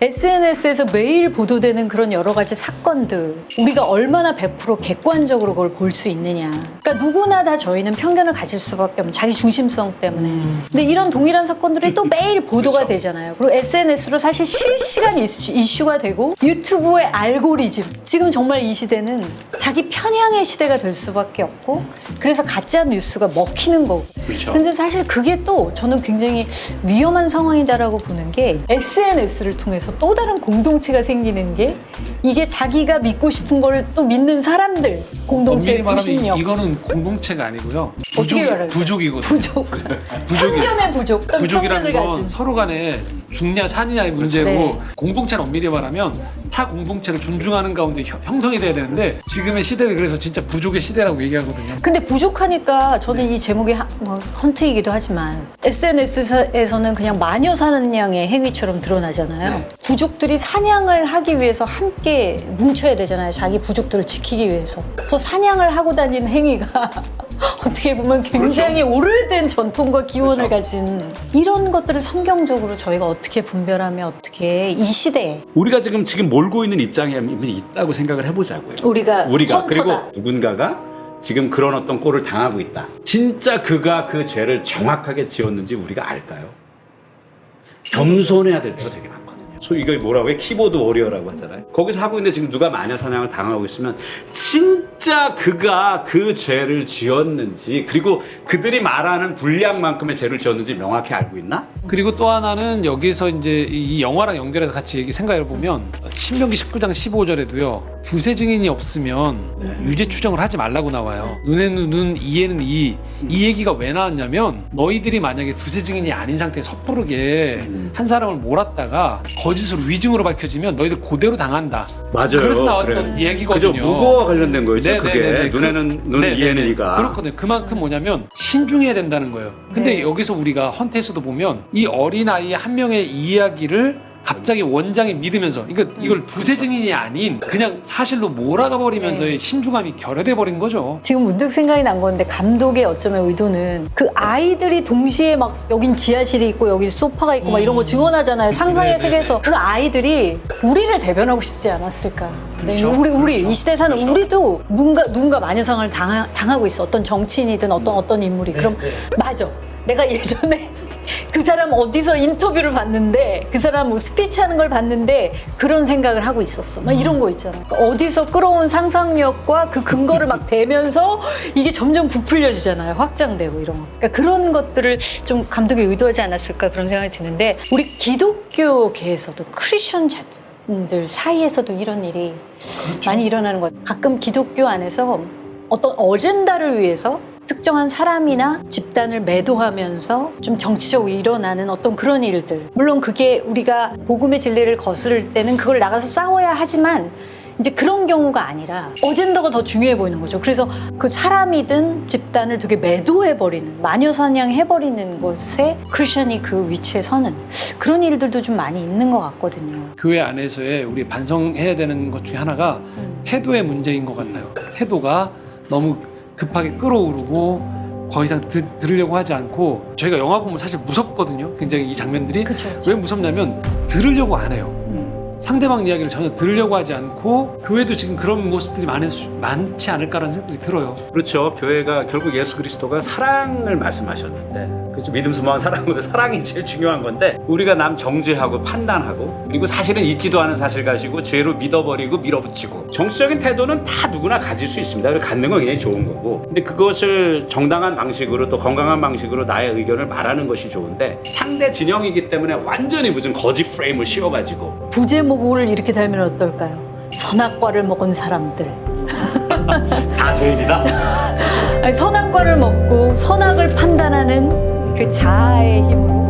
SNS에서 매일 보도되는 그런 여러 가지 사건들, 우리가 얼마나 100% 객관적으로 그걸 볼 수 있느냐. 그러니까 누구나 다 저희는 편견을 가질 수밖에 없는 자기 중심성 때문에. 근데 이런 동일한 사건들이 또 매일 보도가 되잖아요. 그리고 SNS로 사실 실시간 이슈가 되고 유튜브의 알고리즘. 지금 정말 이 시대는 자기 편향의 시대가 될 수밖에 없고 그래서 가짜 뉴스가 먹히는 거고. 그렇죠. 근데 사실 그게 또 저는 굉장히 위험한 상황이다라고 보는 게 SNS를 통해서 또 다른 공동체가 생기는 게 이게 자기가 믿고 싶은 걸 또 믿는 사람들 공동체의 엄밀히 말하면 구신력. 이거는 공동체가 아니고요. 어떻게 말할까요? 부족이거든요. 편견의 부족. 부족이라는 편견을 건 가진. 서로 간에 중냐 차냐의 문제고 네. 공동체는 엄밀히 말하면 타 공동체를 존중하는 가운데 형성이 돼야 되는데 지금의 시대를 그래서 진짜 부족의 시대라고 얘기하거든요. 근데 부족하니까 저는 이 제목이 뭐 헌트이기도 하지만 SNS에서는 그냥 마녀 사냥의 행위처럼 드러나잖아요. 네. 부족들이 사냥을 하기 위해서 함께 뭉쳐야 되잖아요. 자기 부족들을 지키기 위해서. 그래서 사냥을 하고 다니는 행위가 어떻게 보면 굉장히 오래된 전통과 기원을 가진 이런 것들을 성경적으로 저희가 어떻게 분별하면 어떻게 이 시대에 우리가 지금 몰고 있는 입장에 있다고 생각을 해보자고요. 우리가 헌터다. 그리고 누군가가 지금 그런 어떤 꼴을 당하고 있다. 진짜 그가 그 죄를 정확하게 지었는지 우리가 알까요? 겸손해야 될 때가 되게 많거든요. 소위 이걸 뭐라고 해? 키보드 워리어라고 하잖아요. 거기서 하고 있는데 지금 누가 마녀 사냥을 당하고 있으면 진짜 그가 그 죄를 지었는지 그리고 그들이 말하는 분량만큼의 죄를 지었는지 명확히 알고 있나? 그리고 또 하나는 여기서 이제 이 영화랑 연결해서 같이 생각해 보면 신명기 19장 15절에도요. 두세 증인이 없으면 유죄 추정을 하지 말라고 나와요. 눈에는 눈, 이에는 이 얘기가 왜 나왔냐면 너희들이 만약에 두세 증인이 아닌 상태에 섣부르게 한 사람을 몰았다가 거짓으로 위증으로 밝혀지면 너희들 그대로 당한다. 맞아요. 그래서 나왔던 얘기거든요. 그죠. 무고와 관련된 거였죠. 네네네네. 그게 눈에는 눈, 네네네. 이에는 이가. 그렇거든요. 그만큼 뭐냐면 신중해야 된다는 거예요. 근데 네. 여기서 우리가 헌트에서도 보면 이 어린아이 한 명의 이야기를 갑자기 원장이 믿으면서 그러니까 이걸 두세 증인이 아닌 그냥 사실로 몰아가 버리면서의 신중함이 결여돼 버린 거죠. 지금 문득 생각이 난 건데 감독의 어쩌면 의도는 그 아이들이 동시에 막 여긴 지하실이 있고 여기 소파가 있고 막 이런 거 증언하잖아요. 상상의 네네네. 세계에서 그 아이들이 우리를 대변하고 싶지 않았을까. 네, 그렇죠. 우리 이 시대 사는 우리도 누군가 마녀상을 당하고 있어. 어떤 정치인이든 어떤 인물이. 그럼 맞아. 내가 예전에 그 사람 어디서 인터뷰를 봤는데 그 사람 뭐 스피치 하는 걸 봤는데 그런 생각을 하고 있었어. 막 이런 거 있잖아. 그러니까 어디서 끌어온 상상력과 그 근거를 막 대면서 이게 점점 부풀려지잖아요. 확장되고 이런 거. 그러니까 그런 것들을 좀 감독이 의도하지 않았을까 그런 생각이 드는데 우리 기독교계에서도 크리스천들 사이에서도 이런 일이 많이 일어나는 것 같아요. 가끔 기독교 안에서 어떤 어젠다를 위해서 특정한 사람이나 집단을 매도하면서 좀 정치적으로 일어나는 어떤 그런 일들. 물론 그게 우리가 복음의 진리를 거스를 때는 그걸 나가서 싸워야 하지만 이제 그런 경우가 아니라 어젠다가 더 중요해 보이는 거죠. 그래서 그 사람이든 집단을 되게 매도해버리는, 마녀사냥해버리는 것에 크리스천이 그 위치에 서는 그런 일들도 좀 많이 있는 것 같거든요. 교회 안에서의 우리 반성해야 되는 것 중에 하나가 태도의 문제인 것 같아요. 태도가 너무 급하게 끌어오르고 더 이상 들으려고 하지 않고 저희가 영화 보면 사실 무섭거든요. 굉장히 이 장면들이. 그쵸. 왜 무섭냐면 들으려고 안 해요. 상대방 이야기를 전혀 들으려고 하지 않고 교회도 지금 그런 모습들이 많지 않을까라는 생각이 들어요. 그렇죠. 교회가 결국 예수 그리스도가 사랑을 말씀하셨는데 그렇죠. 믿음, 소망, 사랑보다 사랑이 제일 중요한 건데 우리가 남 정죄하고 판단하고 그리고 사실은 있지도 않은 사실 가지고 죄로 믿어버리고 밀어붙이고 정치적인 태도는 다 누구나 가질 수 있습니다. 갖는 건 굉장히 좋은 거고 근데 그것을 정당한 방식으로 또 건강한 방식으로 나의 의견을 말하는 것이 좋은데 상대 진영이기 때문에 완전히 무슨 거짓 프레임을 씌워가지고 부제목을 이렇게 달면 어떨까요? 선악과를 먹은 사람들. 다 죄인이다. 아니, 선악과를 먹고 선악을 판단하는 그 자아의 힘으로